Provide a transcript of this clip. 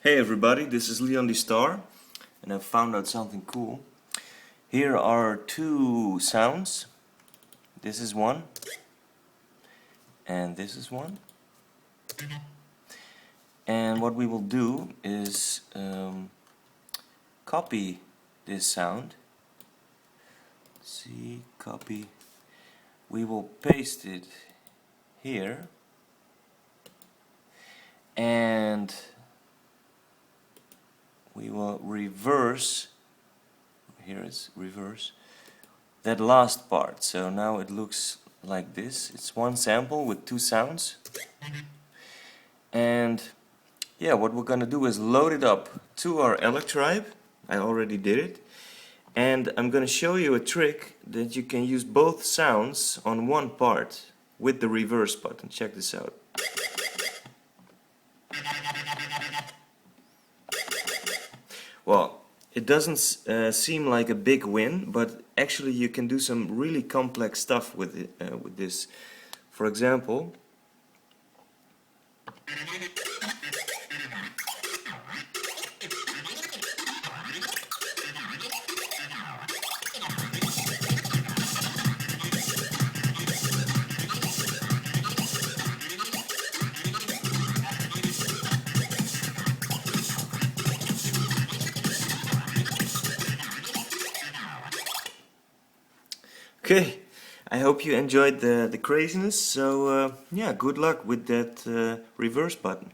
Hey everybody, this is Leon the Star, and I found out something cool. Here are two sounds. This is one, and this is one. And what we will do is copy this sound. See, copy. We will paste it here, and we will reverse. Here is reverse that last part. So now it looks like this. It's one sample with two sounds. And yeah, what we're gonna do is load it up to our electribe. I already did it. And I'm gonna show you a trick that you can use both sounds on one part with the reverse button. Check this out. Well, it doesn't seem like a big win, but actually you can do some really complex stuff with it, with this. For example, okay, I hope you enjoyed the craziness. So yeah, good luck with that reverse button.